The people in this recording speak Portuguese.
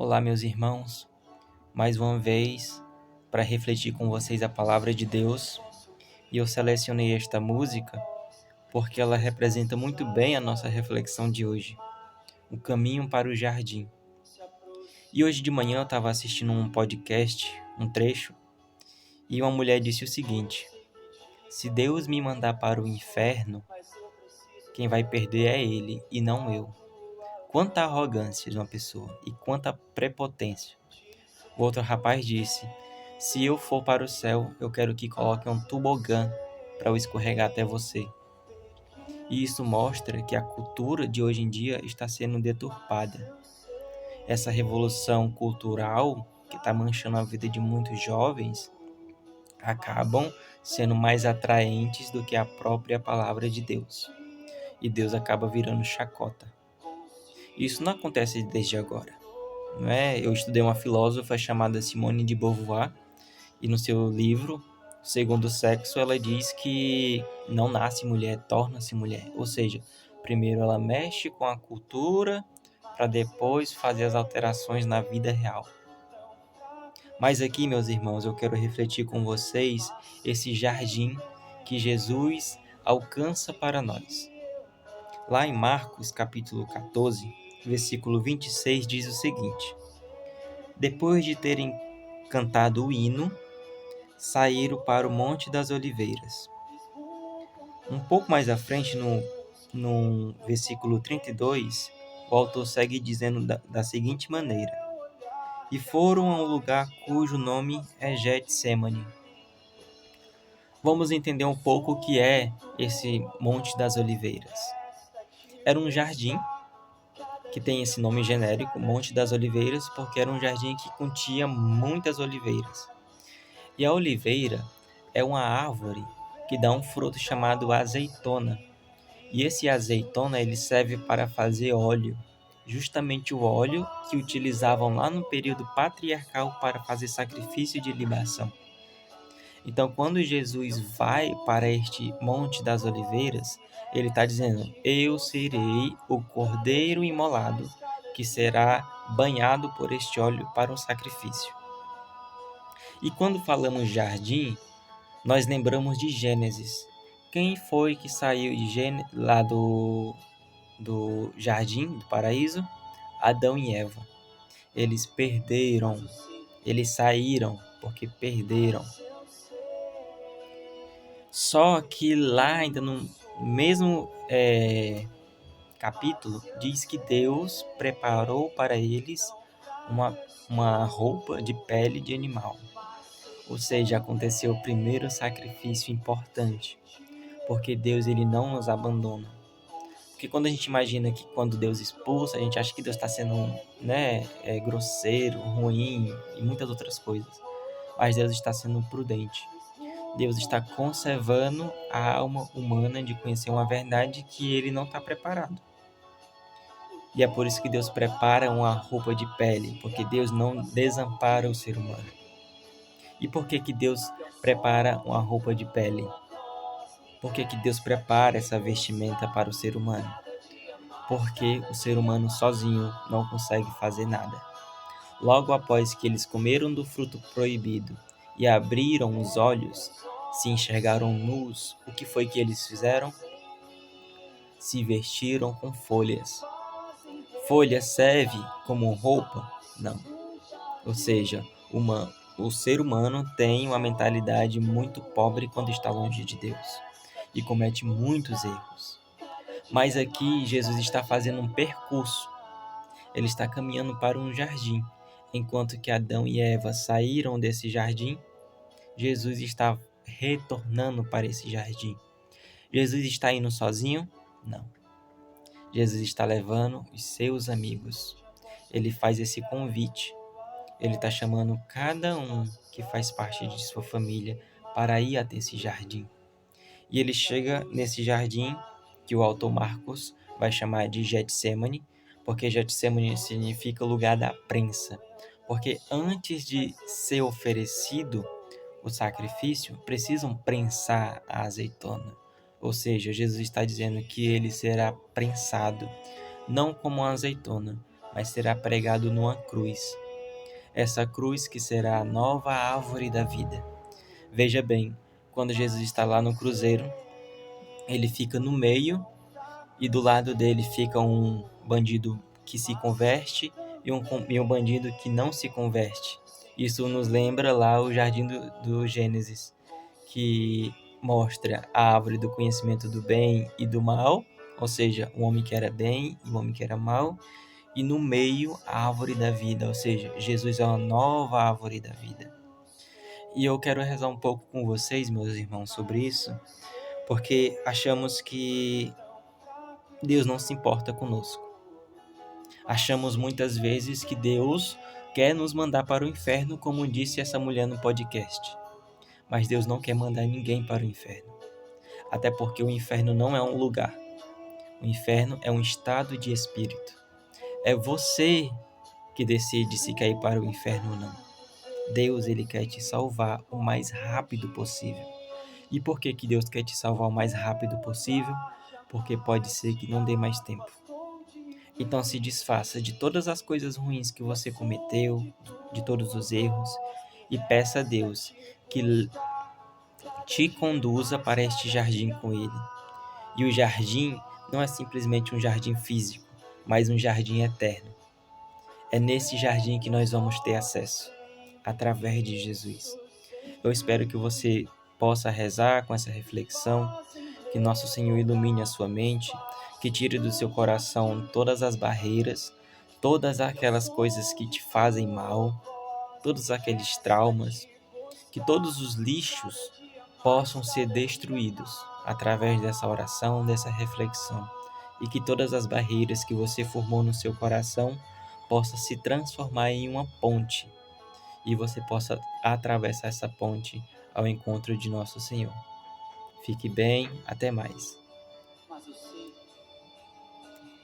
Olá, meus irmãos, mais uma vez para refletir com vocês a palavra de Deus. E eu selecionei esta música porque ela representa muito bem a nossa reflexão de hoje, o caminho para o jardim. E hoje de manhã eu estava assistindo um podcast, um trecho, e uma mulher disse o seguinte: se Deus me mandar para o inferno, quem vai perder é Ele e não eu. Quanta arrogância de uma pessoa e quanta prepotência. O outro rapaz disse: se eu for para o céu, eu quero que coloquem um tobogã para eu escorregar até você. E isso mostra que a cultura de hoje em dia está sendo deturpada. Essa revolução cultural que está manchando a vida de muitos jovens acabam sendo mais atraentes do que a própria palavra de Deus. E Deus acaba virando chacota. Isso não acontece desde agora. Não é? Eu estudei uma filósofa chamada Simone de Beauvoir, e no seu livro, Segundo o Sexo, ela diz que não nasce mulher, torna-se mulher. Ou seja, primeiro ela mexe com a cultura para depois fazer as alterações na vida real. Mas aqui, meus irmãos, eu quero refletir com vocês esse jardim que Jesus alcança para nós. Lá em Marcos, capítulo 14, versículo 26, diz o seguinte: depois de terem cantado o hino, saíram para o Monte das Oliveiras. Um pouco mais à frente, no versículo 32, o autor segue dizendo da seguinte maneira: e foram a um lugar cujo nome é Getsemane. Vamos entender um pouco o que é esse Monte das Oliveiras. Era um jardim que tem esse nome genérico, Monte das Oliveiras, porque era um jardim que continha muitas oliveiras. E a oliveira é uma árvore que dá um fruto chamado azeitona. E esse azeitona ele serve para fazer óleo, justamente o óleo que utilizavam lá no período patriarcal para fazer sacrifício de libação. Então, quando Jesus vai para este Monte das Oliveiras, ele está dizendo: eu serei o cordeiro imolado que será banhado por este óleo para um sacrifício. E quando falamos jardim, nós lembramos de Gênesis. Quem foi que saiu lá do jardim, do paraíso? Adão e Eva. Eles perderam, eles saíram porque perderam. Só que lá, ainda no mesmo capítulo, diz que Deus preparou para eles uma roupa de pele de animal. Ou seja, aconteceu o primeiro sacrifício importante, porque Deus ele não nos abandona. Porque quando a gente imagina que quando Deus expulsa, a gente acha que Deus está sendo grosseiro, ruim e muitas outras coisas. Mas Deus está sendo prudente. Deus está conservando a alma humana de conhecer uma verdade que ele não está preparado. E é por isso que Deus prepara uma roupa de pele, porque Deus não desampara o ser humano. E por que que Deus prepara uma roupa de pele? Por que que Deus prepara essa vestimenta para o ser humano? Porque o ser humano sozinho não consegue fazer nada. Logo após que eles comeram do fruto proibido e abriram os olhos, se enxergaram nus, o que foi que eles fizeram? Se vestiram com folhas. Folha serve como roupa? Não. Ou seja, o ser humano tem uma mentalidade muito pobre quando está longe de Deus e comete muitos erros. Mas aqui Jesus está fazendo um percurso. Ele está caminhando para um jardim. Enquanto que Adão e Eva saíram desse jardim, Jesus está retornando para esse jardim. Jesus está indo sozinho? Não. Jesus está levando os seus amigos. Ele faz esse convite. Ele está chamando cada um que faz parte de sua família para ir até esse jardim. E ele chega nesse jardim que o autor Marcos vai chamar de Getsemane, porque Getsemane significa lugar da prensa. Porque antes de ser oferecido o sacrifício, precisam prensar a azeitona. Ou seja, Jesus está dizendo que ele será prensado, não como uma azeitona, mas será pregado numa cruz. Essa cruz que será a nova árvore da vida. Veja bem, quando Jesus está lá no cruzeiro, ele fica no meio e do lado dele fica um bandido que se converte e um bandido que não se converte. Isso nos lembra lá o jardim do Gênesis, que mostra a árvore do conhecimento do bem e do mal, ou seja, o homem que era bem e o homem que era mal, e no meio a árvore da vida, ou seja, Jesus é uma nova árvore da vida. E eu quero rezar um pouco com vocês, meus irmãos, sobre isso, porque achamos que Deus não se importa conosco. Achamos muitas vezes que Deus quer nos mandar para o inferno, como disse essa mulher no podcast. Mas Deus não quer mandar ninguém para o inferno. Até porque o inferno não é um lugar. O inferno é um estado de espírito. É você que decide se quer ir para o inferno ou não. Deus, ele quer te salvar o mais rápido possível. E por que Deus quer te salvar o mais rápido possível? Porque pode ser que não dê mais tempo. Então se desfaça de todas as coisas ruins que você cometeu, de todos os erros, e peça a Deus que te conduza para este jardim com Ele. E o jardim não é simplesmente um jardim físico, mas um jardim eterno. É nesse jardim que nós vamos ter acesso, através de Jesus. Eu espero que você possa rezar com essa reflexão, que nosso Senhor ilumine a sua mente, que tire do seu coração todas as barreiras, todas aquelas coisas que te fazem mal, todos aqueles traumas, que todos os lixos possam ser destruídos através dessa oração, dessa reflexão, e que todas as barreiras que você formou no seu coração possam se transformar em uma ponte e você possa atravessar essa ponte ao encontro de nosso Senhor. Fique bem, até mais.